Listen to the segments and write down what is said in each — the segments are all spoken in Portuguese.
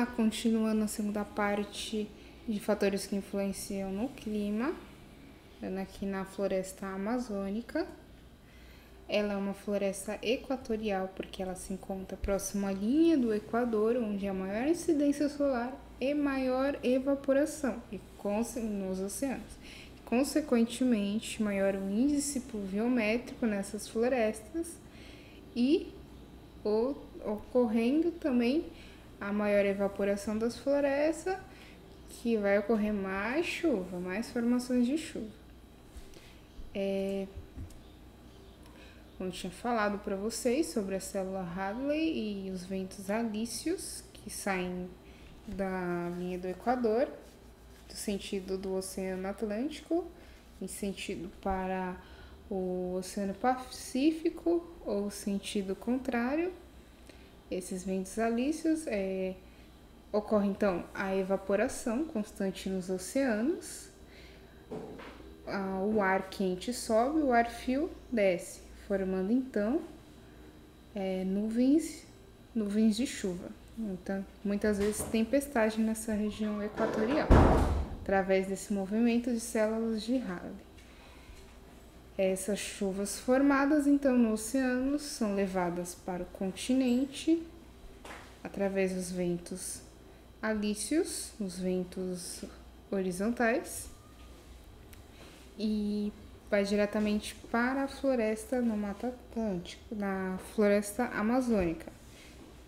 continuando a segunda parte de fatores que influenciam no clima, aqui na floresta amazônica. Ela é uma floresta equatorial porque ela se encontra próxima à linha do Equador, onde há maior incidência solar e maior evaporação nos oceanos. Consequentemente, maior o índice pluviométrico nessas florestas e ocorrendo também a maior evaporação das florestas, que vai ocorrer mais chuva, mais formações de chuva. Como eu tinha falado para vocês sobre a célula Hadley e os ventos alísios que saem da linha do Equador, do sentido do Oceano Atlântico, em sentido para o Oceano Pacífico ou sentido contrário. Esses ventos alísios ocorre então a evaporação constante nos oceanos, o ar quente sobe, o ar frio desce, formando então nuvens de chuva. Então, muitas vezes tempestade nessa região equatorial, através desse movimento de células de Halley. Essas chuvas formadas então no oceano são levadas para o continente através dos ventos alísios, os ventos horizontais, e vai diretamente para a floresta na Mata Atlântica, na floresta amazônica.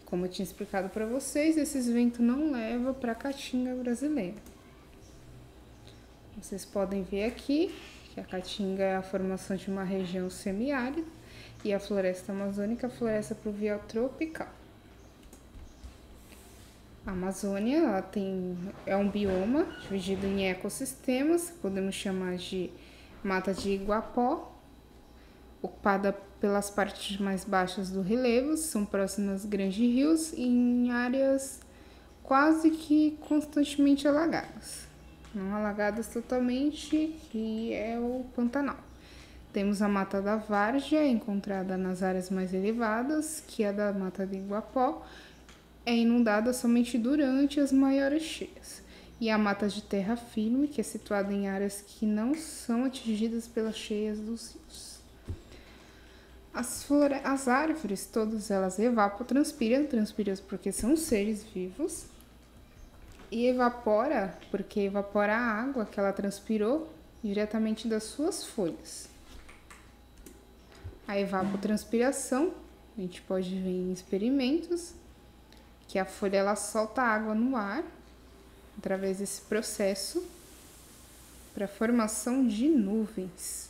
Como eu tinha explicado para vocês, esses ventos não levam para a Caatinga brasileira. Vocês podem ver aqui que a Caatinga é a formação de uma região semiárida e a floresta amazônica é a floresta pluvial tropical. A Amazônia é um bioma dividido em ecossistemas, podemos chamar de Mata de Iguapó, ocupada pelas partes mais baixas do relevo, são próximas a grandes rios e em áreas quase que constantemente alagadas. Não alagadas totalmente, que é o Pantanal. Temos a Mata da Várzea, encontrada nas áreas mais elevadas, que é da Mata de Iguapó, é inundada somente durante as maiores cheias. E a Mata de Terra Firme, que é situada em áreas que não são atingidas pelas cheias dos rios. As árvores, todas elas evapotranspiram porque são seres vivos, e evapora porque evapora a água que ela transpirou diretamente das suas folhas. A evapotranspiração, a gente pode ver em experimentos, que a folha ela solta água no ar, através desse processo, para a formação de nuvens.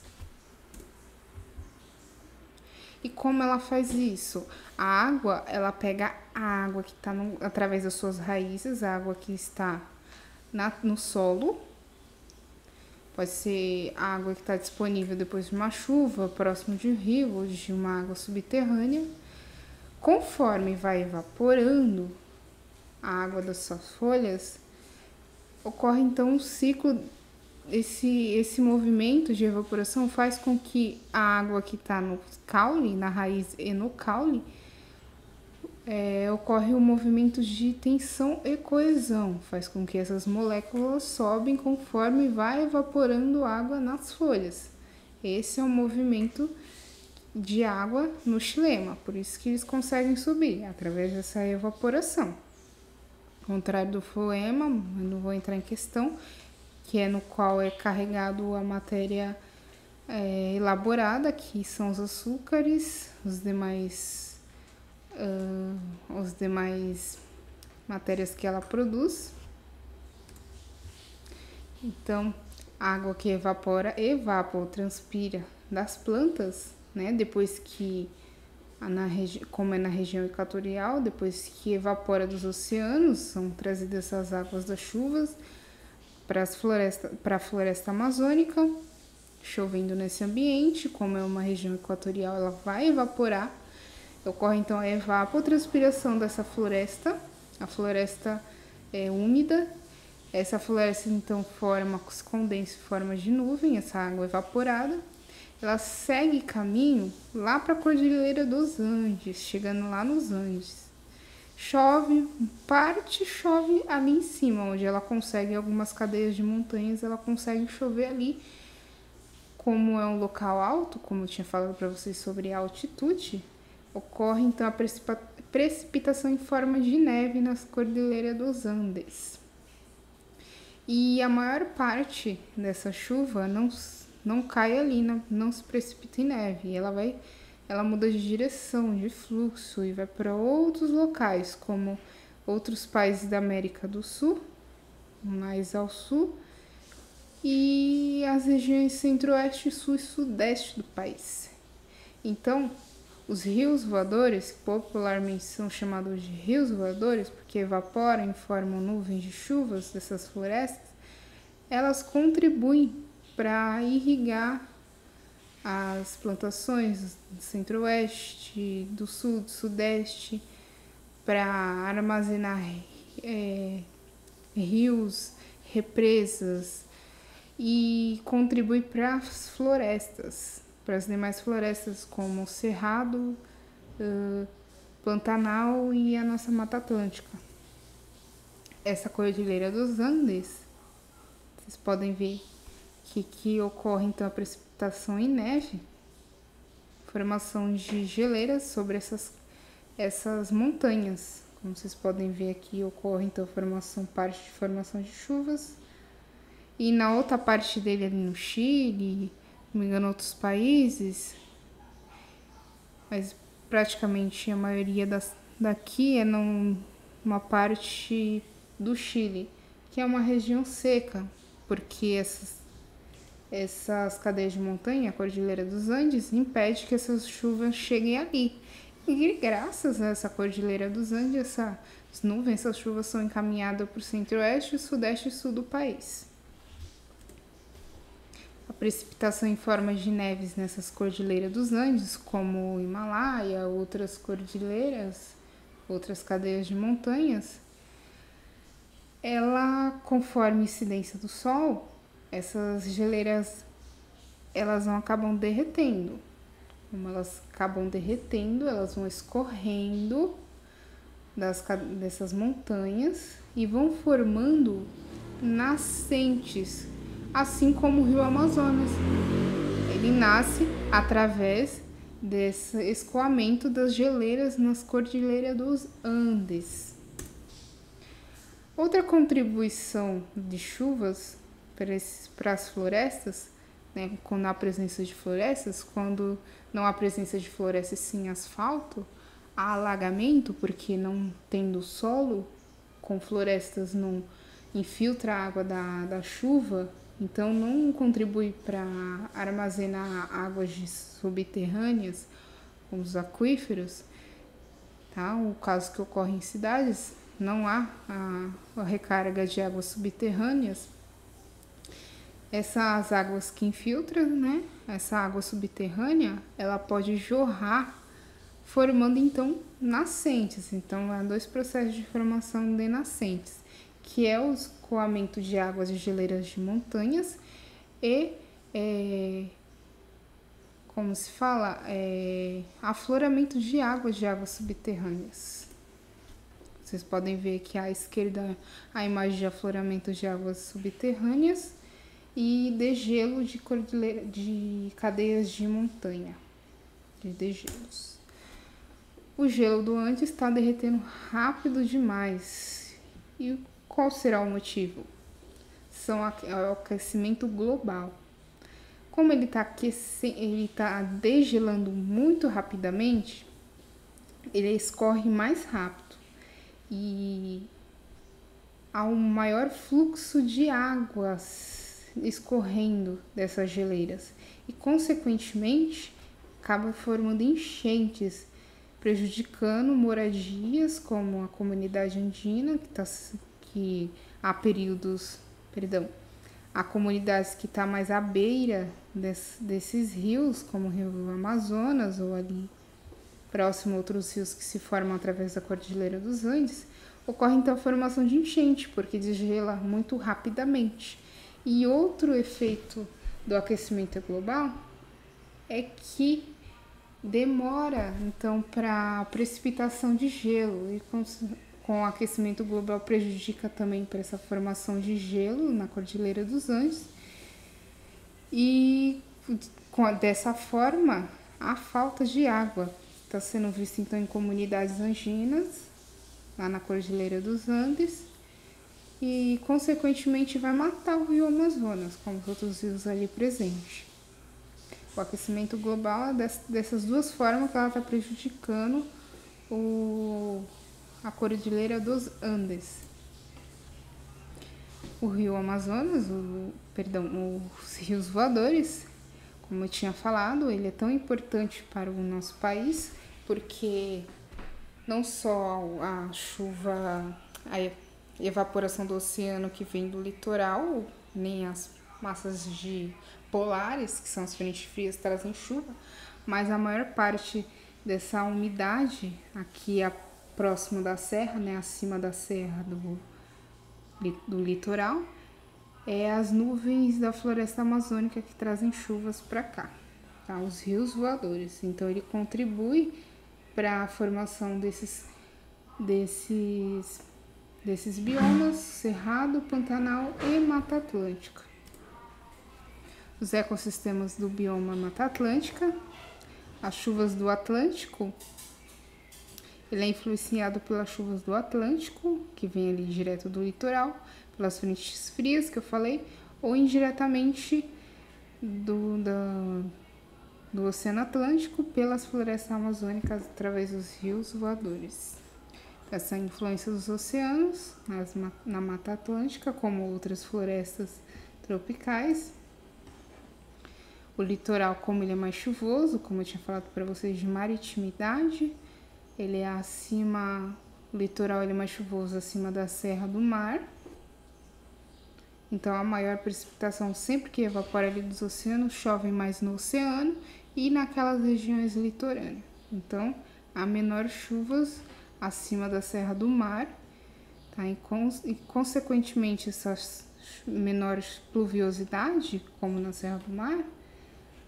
E como ela faz isso? A água, ela pega a água que está através das suas raízes, a água que está no solo, pode ser a água que está disponível depois de uma chuva, próximo de um rio ou de uma água subterrânea. Conforme vai evaporando a água das suas folhas, ocorre então um ciclo. Esse movimento de evaporação faz com que a água que está no caule, na raiz e no caule, ocorre um movimento de tensão e coesão, faz com que essas moléculas sobem conforme vai evaporando água nas folhas. Esse é o movimento de água no xilema, por isso que eles conseguem subir, através dessa evaporação. Ao contrário do floema, eu não vou entrar em questão, que é no qual é carregado a matéria elaborada, que são os açúcares, os demais matérias que ela produz. Então, a água que evapotranspira das plantas, né, depois que, como é na região equatorial, depois que evapora dos oceanos, são trazidas essas águas das chuvas para a floresta amazônica, chovendo nesse ambiente. Como é uma região equatorial, ela vai evaporar. Ocorre então a evapotranspiração dessa floresta. A floresta é úmida. Essa floresta então se condensa em forma de nuvem, essa água evaporada. Ela segue caminho lá para a Cordilheira dos Andes, chegando lá nos Andes. chove, parte chove ali em cima, onde ela consegue, algumas cadeias de montanhas, ela consegue chover ali. Como é um local alto, como eu tinha falado para vocês sobre a altitude, ocorre então a precipitação em forma de neve nas cordilheiras dos Andes. E a maior parte dessa chuva não cai ali, não se precipita em neve. Ela muda de direção, de fluxo e vai para outros locais, como outros países da América do Sul, mais ao sul, e as regiões centro-oeste, sul e sudeste do país. Então, os rios voadores, popularmente são chamados de rios voadores, porque evaporam e formam nuvens de chuvas dessas florestas, elas contribuem para irrigar as plantações do centro-oeste, do sul, do sudeste, para armazenar rios, represas, e contribui para as florestas, para as demais florestas como o Cerrado, Pantanal e a nossa Mata Atlântica. Essa cordilheira dos Andes, vocês podem ver que ocorre então a precipitação em neve, formação de geleiras sobre essas montanhas. Como vocês podem ver aqui, ocorre então parte de formação de chuvas. E na outra parte dele ali no Chile, não me engano, outros países, mas praticamente a maioria daqui é numa parte do Chile, que é uma região seca, porque essas cadeias de montanha, a Cordilheira dos Andes, impede que essas chuvas cheguem ali. E graças a essa Cordilheira dos Andes, essas nuvens, essas chuvas são encaminhadas para o centro-oeste, sudeste e sul do país. A precipitação em forma de neves nessas cordilheiras dos Andes, como o Himalaia, outras cordilheiras, outras cadeias de montanhas, ela, conforme a incidência do Sol, essas geleiras elas não acabam derretendo. Como elas acabam derretendo, elas vão escorrendo dessas montanhas e vão formando nascentes, assim como o rio Amazonas. Ele nasce através desse escoamento das geleiras nas cordilheiras dos Andes. Outra contribuição de chuvas para as florestas, né, quando há presença de florestas, quando não há presença de florestas sim asfalto, há alagamento, porque não tendo solo, com florestas não infiltra a água da chuva, então não contribui para armazenar águas subterrâneas, como os aquíferos, tá? O caso que ocorre em cidades, não há a recarga de águas subterrâneas. Essas águas que infiltram, né? Essa água subterrânea, ela pode jorrar, formando então nascentes. Então, há dois processos de formação de nascentes, que é o escoamento de águas de geleiras de montanhas e, afloramento de águas subterrâneas. Vocês podem ver aqui à esquerda a imagem de afloramento de águas subterrâneas e degelo de cadeias de montanha, de degelos. O gelo do Andes está derretendo rápido demais. E qual será o motivo? É o aquecimento global. Como ele está degelando muito rapidamente, ele escorre mais rápido e há um maior fluxo de águas escorrendo dessas geleiras e, consequentemente, acaba formando enchentes, prejudicando moradias como a comunidade andina, há comunidades que estão mais à beira desses rios, como o rio Amazonas, ou ali próximo a outros rios que se formam através da Cordilheira dos Andes. Ocorre então a formação de enchente, porque degela muito rapidamente. E outro efeito do aquecimento global é que demora então para precipitação de gelo e com o aquecimento global prejudica também para essa formação de gelo na Cordilheira dos Andes e dessa forma a falta de água está sendo vista então em comunidades andinas lá na Cordilheira dos Andes e consequentemente vai matar o rio Amazonas como os outros rios ali presentes. O aquecimento global é dessas duas formas que ela está prejudicando a Cordilheira dos Andes. O rio Amazonas, os rios voadores, como eu tinha falado, ele é tão importante para o nosso país porque não só a chuva, a evaporação do oceano que vem do litoral, nem as massas de polares, que são as frentes frias, trazem chuva, mas a maior parte dessa umidade aqui próximo da serra, né, acima da serra do litoral, é as nuvens da floresta amazônica que trazem chuvas para cá, tá? Os rios voadores. Então ele contribui para a formação desses biomas, Cerrado, Pantanal e Mata Atlântica. Os ecossistemas do bioma Mata Atlântica, as chuvas do Atlântico, ele é influenciado pelas chuvas do Atlântico, que vem ali direto do litoral, pelas frentes frias que eu falei, ou indiretamente do Oceano Atlântico pelas florestas amazônicas através dos rios voadores. Essa influência dos oceanos na Mata Atlântica, como outras florestas tropicais. O litoral, como ele é mais chuvoso, como eu tinha falado para vocês de maritimidade, ele é o litoral ele é mais chuvoso acima da Serra do Mar. Então a maior precipitação sempre que evapora ali dos oceanos, chove mais no oceano e naquelas regiões litorâneas. Então há menores chuvas acima da Serra do Mar, tá? E consequentemente essas menores pluviosidade, como na Serra do Mar,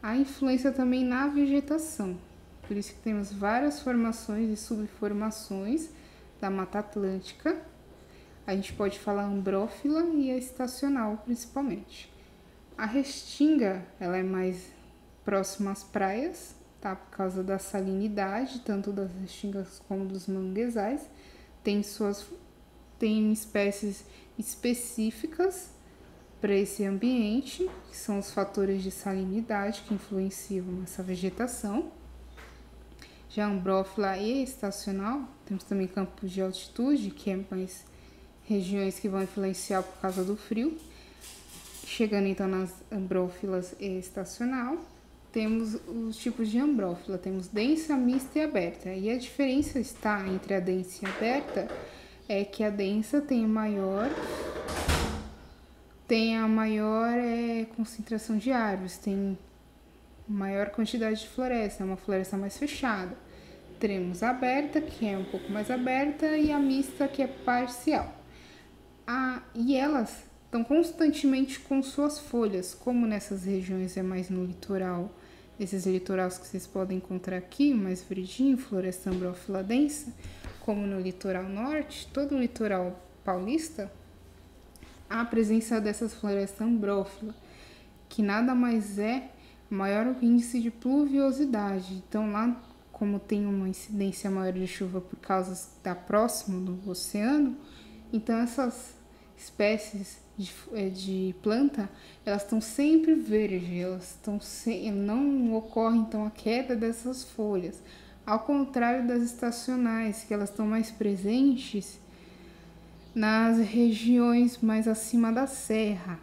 há influência também na vegetação. Por isso que temos várias formações e subformações da Mata Atlântica. A gente pode falar ambrófila e a estacional, principalmente. A restinga, ela é mais próxima às praias, tá? Por causa da salinidade, tanto das restingas como dos manguezais. Tem espécies específicas para esse ambiente, que são os fatores de salinidade que influenciam essa vegetação. Já a ambrófila e estacional, temos também campos de altitude, que é mais regiões que vão influenciar por causa do frio. Chegando então nas ambrófilas e estacional, temos os tipos de ambrófila, temos densa, mista e aberta. E a diferença está entre a densa e a aberta é que a densa tem a maior concentração de árvores, tem maior quantidade de floresta, é uma floresta mais fechada. Teremos a aberta, que é um pouco mais aberta, e a mista, que é parcial. E elas estão constantemente com suas folhas, como nessas regiões é mais no litoral, esses litorais que vocês podem encontrar aqui, mais verdinho, floresta ambrófila densa, como no litoral norte, todo o litoral paulista, há a presença dessas florestas ambrófila, que nada mais é maior índice de pluviosidade. Então lá, como tem uma incidência maior de chuva por causa de estar próximo do oceano, então essas espécies de planta, elas estão sempre verdes, não ocorre então a queda dessas folhas, ao contrário das estacionais, que elas estão mais presentes nas regiões mais acima da serra,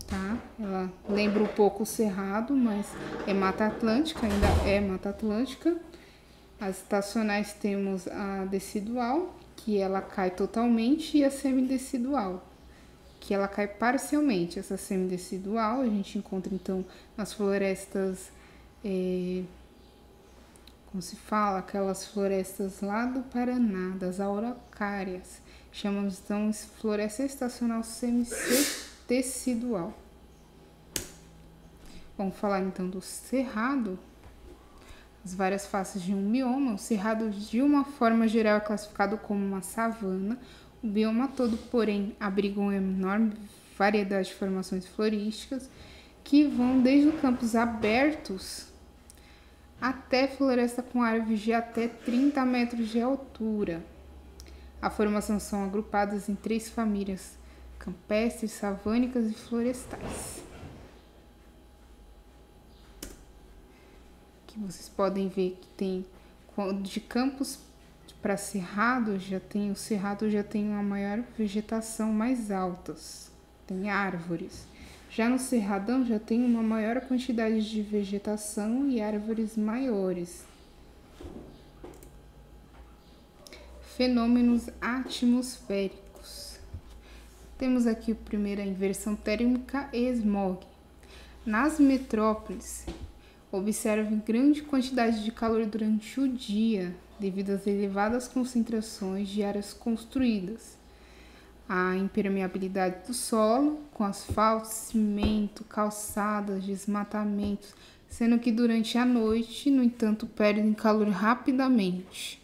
tá? Ela lembra um pouco o cerrado, mas é Mata Atlântica, ainda é Mata Atlântica. As estacionais temos a decidual, que ela cai totalmente, e a semidecidual, que ela cai parcialmente. Essa semidecidual a gente encontra então nas florestas, como se fala, aquelas florestas lá do Paraná, das araucárias. Chamamos então floresta estacional semidecidual. Vamos falar então do cerrado. as várias faces de um bioma. O cerrado, de uma forma geral, é classificado como uma savana. O bioma todo, porém, abriga uma enorme variedade de formações florísticas que vão desde campos abertos até floresta com árvores de até 30 metros de altura. A formação são agrupadas em 3 famílias: campestres, savânicas e florestais. Aqui vocês podem ver que tem de campos para cerrado, o cerrado já tem uma maior vegetação, mais altas, tem árvores. Já no cerradão já tem uma maior quantidade de vegetação e árvores maiores. Fenômenos atmosféricos. Temos aqui a primeira inversão térmica e smog. Nas metrópoles, observe grande quantidade de calor durante o dia, devido às elevadas concentrações de áreas construídas. A impermeabilidade do solo, com asfalto, cimento, calçadas, desmatamentos, sendo que durante a noite, no entanto, perdem calor rapidamente.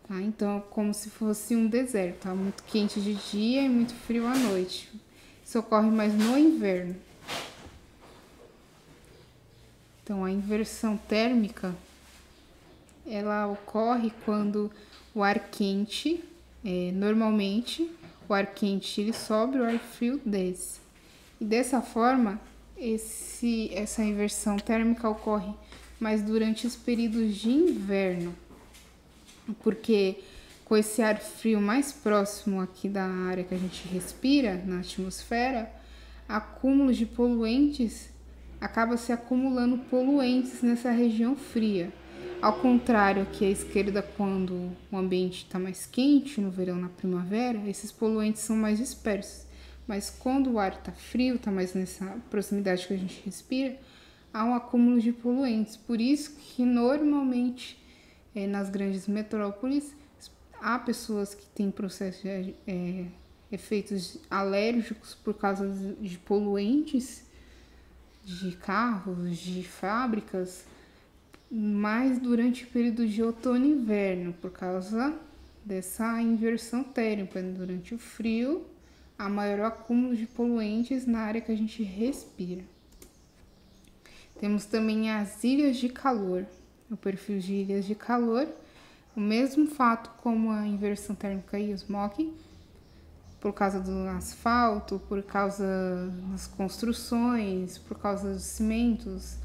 Tá? Então, como se fosse um deserto, tá? Muito quente de dia e muito frio à noite. Isso ocorre mais no inverno. Então, a inversão térmica, ela ocorre quando o ar quente, normalmente, o ar quente ele sobe, o ar frio desce. E dessa forma, essa inversão térmica ocorre mais durante os períodos de inverno, porque com esse ar frio mais próximo aqui da área que a gente respira, na atmosfera, acúmulos de poluentes, acaba se acumulando poluentes nessa região fria. Ao contrário, aqui à esquerda, quando o ambiente está mais quente, no verão, na primavera, esses poluentes são mais dispersos. Mas quando o ar está frio, está mais nessa proximidade que a gente respira, há um acúmulo de poluentes. Por isso que normalmente nas grandes metrópoles há pessoas que têm processos de efeitos alérgicos por causa de poluentes de carros, de fábricas, mais durante o período de outono e inverno, por causa dessa inversão térmica. Durante o frio, há maior acúmulo de poluentes na área que a gente respira. Temos também as ilhas de calor. O perfil de ilhas de calor, o mesmo fato como a inversão térmica e o smog, por causa do asfalto, por causa das construções, por causa dos cimentos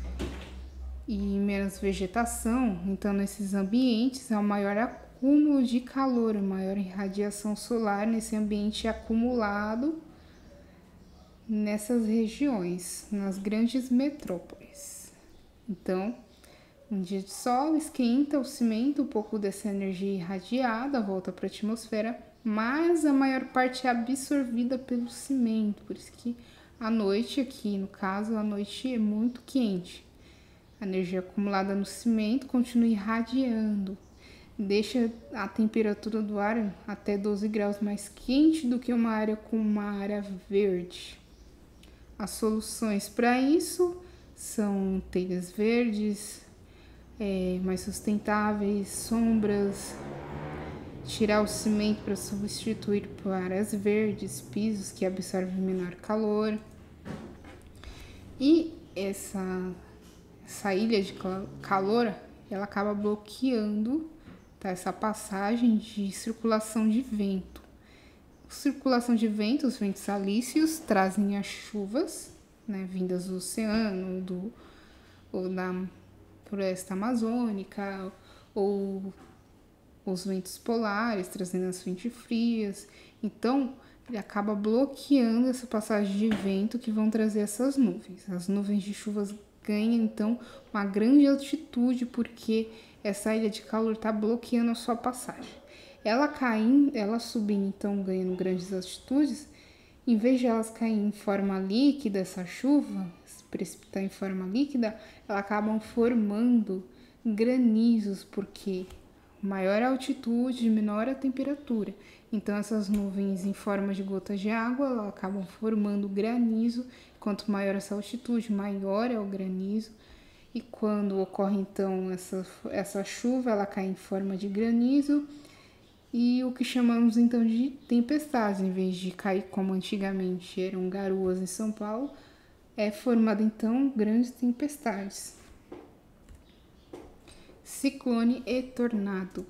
e menos vegetação. Então, nesses ambientes, há um maior acúmulo de calor, maior irradiação solar nesse ambiente acumulado nessas regiões, nas grandes metrópoles. Então, um dia de sol esquenta o cimento, um pouco dessa energia irradiada volta para a atmosfera, mas a maior parte é absorvida pelo cimento, por isso que à noite, aqui no caso, a noite é muito quente. A energia acumulada no cimento continua irradiando, deixa a temperatura do ar até 12 graus mais quente do que uma área com uma área verde. As soluções para isso são telhas verdes, mais sustentáveis, sombras, tirar o cimento para substituir por áreas verdes, pisos que absorvem menor calor. E essa ilha de calor, ela acaba bloqueando, tá, essa passagem de circulação de vento. Circulação de vento, os ventos alísios trazem as chuvas, né, vindas do oceano, ou da floresta amazônica, ou os ventos polares, trazendo as frentes frias. Então, ele acaba bloqueando essa passagem de vento que vão trazer essas nuvens. As nuvens de chuvas ganham, então, uma grande altitude, porque essa ilha de calor está bloqueando a sua passagem. Ela caindo, ela subindo, então, ganhando grandes altitudes, em vez de elas caírem em forma líquida, essa chuva, se precipitar em forma líquida, elas acabam formando granizos, porque maior a altitude, menor a temperatura. Então, essas nuvens em forma de gotas de água, elas acabam formando granizo. Quanto maior essa altitude, maior é o granizo. E quando ocorre então essa chuva, ela cai em forma de granizo e o que chamamos então de tempestades, em vez de cair como antigamente eram garoas em São Paulo, é formada então grandes tempestades. Ciclone e tornado.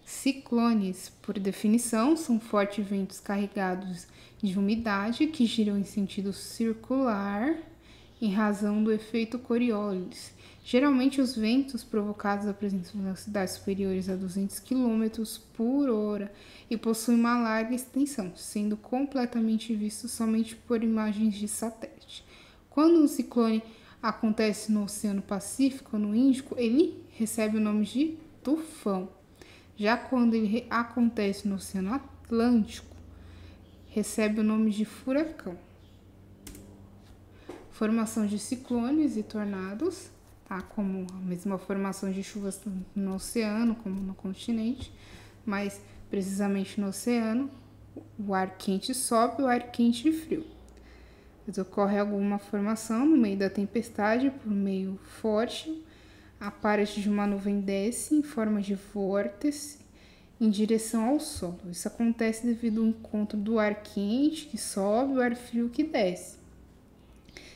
Ciclones, por definição, são fortes ventos carregados de umidade que giram em sentido circular em razão do efeito Coriolis. Geralmente, os ventos provocados apresentam velocidades superiores a 200 km por hora e possuem uma larga extensão, sendo completamente vistos somente por imagens de satélite. Quando um ciclone acontece no Oceano Pacífico ou no Índico, ele recebe o nome de tufão. Já quando ele acontece no Oceano Atlântico, recebe o nome de furacão. Formação de ciclones e tornados, tá? Como a mesma formação de chuvas no oceano, como no continente, mas precisamente no oceano, o ar quente sobe e o ar quente frio. Ocorre alguma formação no meio da tempestade por meio forte, a parte de uma nuvem desce em forma de vórtice em direção ao solo. Isso acontece devido ao encontro do ar quente que sobe e o ar frio que desce.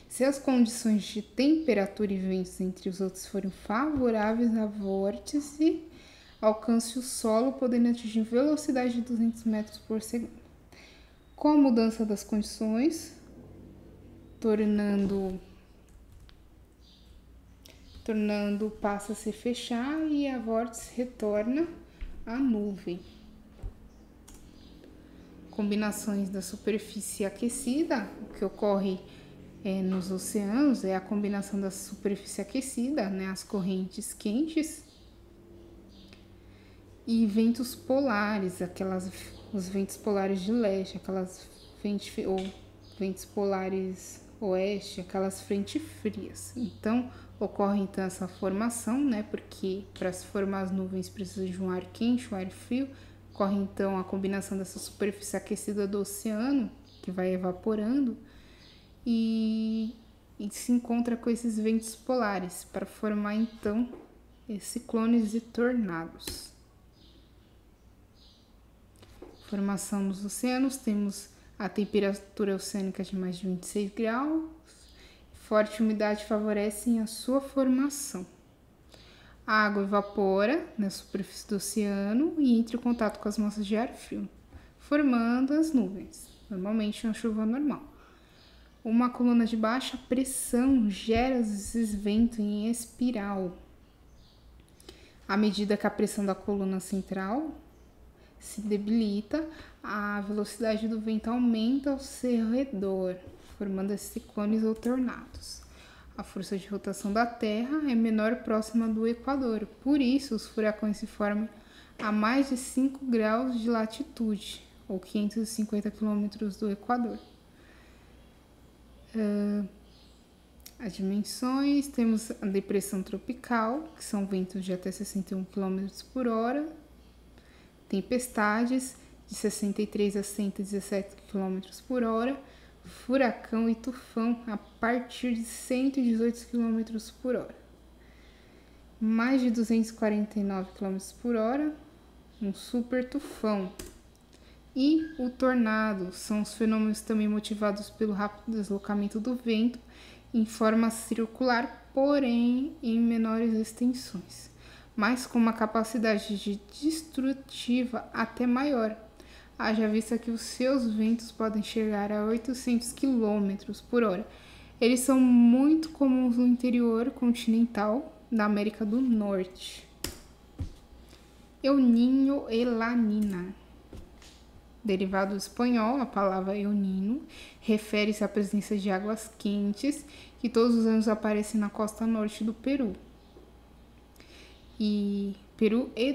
Se as condições de temperatura e ventos entre os outros forem favoráveis, a vórtice alcance o solo, podendo atingir velocidade de 200 metros por segundo. Com a mudança das condições, tornando passa a se fechar e a vórtice retorna à nuvem. Combinações da superfície aquecida, o que ocorre nos oceanos é a combinação da superfície aquecida, né, as correntes quentes, e ventos polares, os ventos polares de leste, ventos polares oeste, aquelas frentes frias. Então, ocorre então essa formação, né? Porque para se formar as nuvens precisa de um ar quente, um ar frio. Ocorre então a combinação dessa superfície aquecida do oceano, que vai evaporando, e se encontra com esses ventos polares para formar então ciclones e tornados. Formação nos oceanos, temos a temperatura oceânica de mais de 26 graus, forte umidade favorecem a sua formação. A água evapora na superfície do oceano e entra em contato com as massas de ar frio, formando as nuvens, normalmente uma chuva normal. Uma coluna de baixa pressão gera esses ventos em espiral. À medida que a pressão da coluna central se debilita, a velocidade do vento aumenta ao seu redor, formando ciclones ou tornados. A força de rotação da Terra é menor próxima do Equador, por isso os furacões se formam a mais de 5 graus de latitude, ou 550 quilômetros do Equador. As dimensões, temos a depressão tropical, que são ventos de até 61 km por hora, tempestades de 63 a 117 km por hora, furacão e tufão a partir de 118 km por hora. Mais de 249 km por hora, um super tufão. E o tornado são os fenômenos também motivados pelo rápido deslocamento do vento em forma circular, porém em menores extensões, mas com uma capacidade de destrutiva até maior. Haja vista que os seus ventos podem chegar a 800 km por hora. Eles são muito comuns no interior continental da América do Norte. El Niño e La Nina. Derivado do espanhol, a palavra El Niño refere-se à presença de águas quentes que todos os anos aparecem na costa norte do Peru e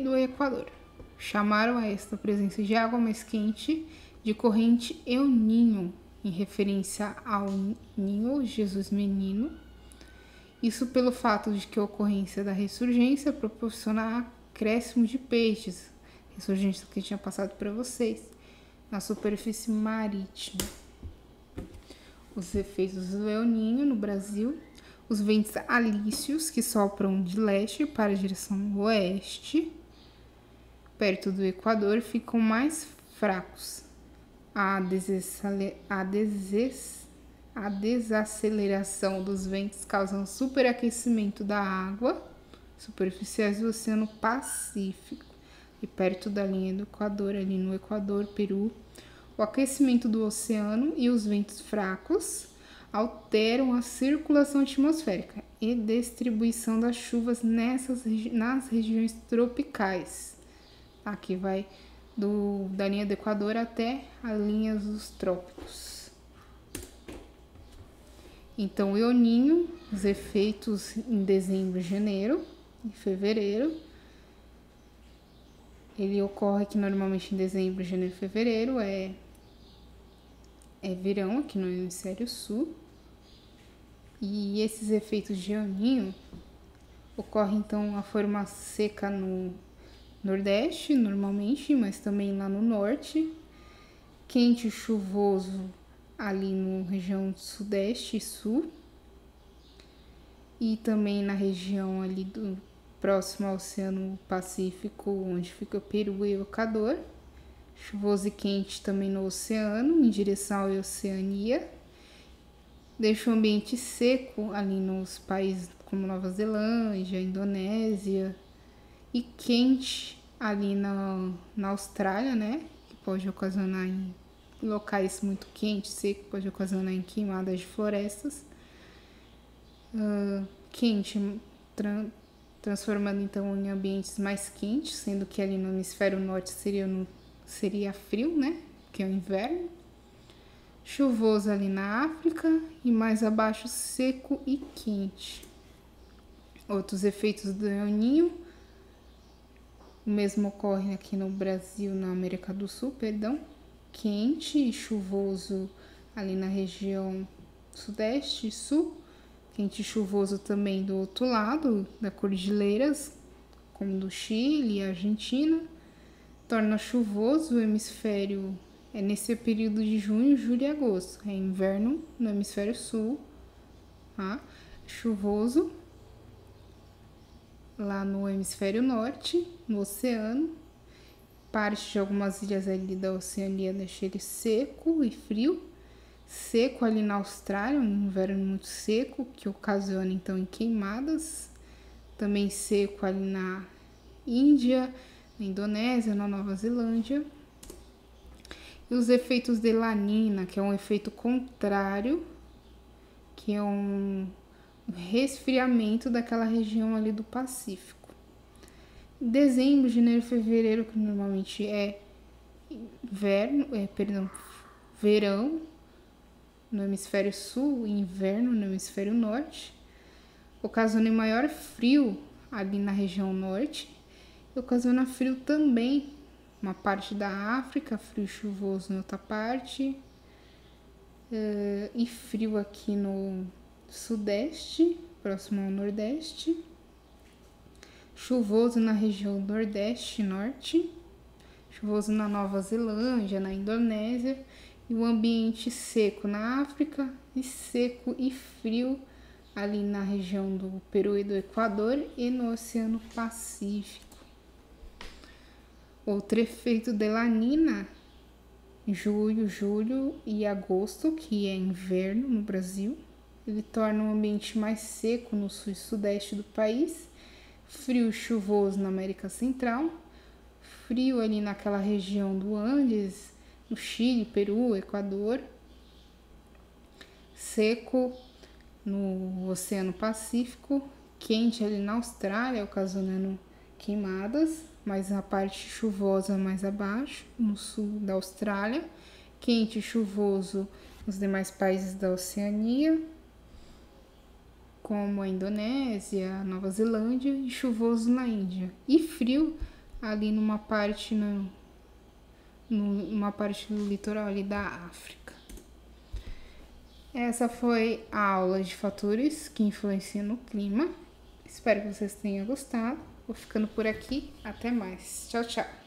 do Equador. Chamaram a esta presença de água mais quente de corrente El Niño, em referência ao Ninho, Jesus Menino. Isso pelo fato de que a ocorrência da ressurgência proporciona acréscimo de peixes, ressurgência que eu tinha passado para vocês, na superfície marítima. Os efeitos do El Niño no Brasil. Os ventos alísios, que sopram de leste para a direção oeste, perto do Equador, ficam mais fracos. A desaceleração dos ventos causa um superaquecimento da água superficiais do Oceano Pacífico. E perto da linha do Equador, ali no Equador, Peru, o aquecimento do oceano e os ventos fracos alteram a circulação atmosférica e distribuição das chuvas nas regiões tropicais. Aqui vai da linha do Equador até a linha dos trópicos. Então, o El Niño, os efeitos em dezembro, janeiro e fevereiro. Ele ocorre aqui normalmente em dezembro, janeiro e fevereiro, é verão aqui no hemisfério sul. E esses efeitos de El Niño ocorrem então a forma seca no nordeste, normalmente, mas também lá no norte. Quente e chuvoso ali na região sudeste e sul. E também na região ali do próximo ao Oceano Pacífico, onde fica o Peru e o Equador. Chuvoso e quente também no oceano, em direção à Oceania. Deixa o ambiente seco ali nos países como Nova Zelândia, Indonésia. E quente ali na Austrália, né? Que pode ocasionar em locais muito quentes, seco, pode ocasionar em queimadas de florestas. Quente, transformando então em ambientes mais quentes, sendo que ali no hemisfério norte seria frio, né? Que é o inverno. Chuvoso ali na África e mais abaixo seco e quente. Outros efeitos do El Niño, o mesmo ocorre aqui no Brasil, na América do Sul, perdão. Quente e chuvoso ali na região sudeste e sul. Quente e chuvoso também do outro lado, da cordilheiras, como do Chile e Argentina. Torna chuvoso o hemisfério, nesse período de junho, julho e agosto. É inverno no hemisfério sul, tá? Chuvoso lá no hemisfério norte, no oceano. Parte de algumas ilhas ali da Oceania deixa ele seco e frio. Seco ali na Austrália, um inverno muito seco, que ocasiona então em queimadas. Também seco ali na Índia, na Indonésia, na Nova Zelândia. E os efeitos de Lanina, que é um efeito contrário, que é um resfriamento daquela região ali do Pacífico. Dezembro, janeiro e fevereiro, que normalmente é verão no hemisfério sul e inverno no hemisfério norte, ocasiona maior frio ali na região norte e ocasiona frio também uma parte da África, frio chuvoso em outra parte, e frio aqui no sudeste, próximo ao nordeste, chuvoso na região nordeste e norte, chuvoso na Nova Zelândia, na Indonésia, e o ambiente seco na África e seco e frio ali na região do Peru e do Equador e no Oceano Pacífico. Outro efeito de Lanina, julho e agosto, que é inverno no Brasil. Ele torna o ambiente mais seco no sul e sudeste do país, frio e chuvoso na América Central, frio ali naquela região do Andes, no Chile, Peru, Equador, seco no Oceano Pacífico, quente ali na Austrália, ocasionando queimadas, mas a parte chuvosa mais abaixo, no sul da Austrália, quente e chuvoso nos demais países da Oceania, como a Indonésia, Nova Zelândia, e chuvoso na Índia, e frio ali numa parte do litoral ali da África. Essa foi a aula de fatores que influenciam no clima. Espero que vocês tenham gostado. Vou ficando por aqui. Até mais. Tchau, tchau.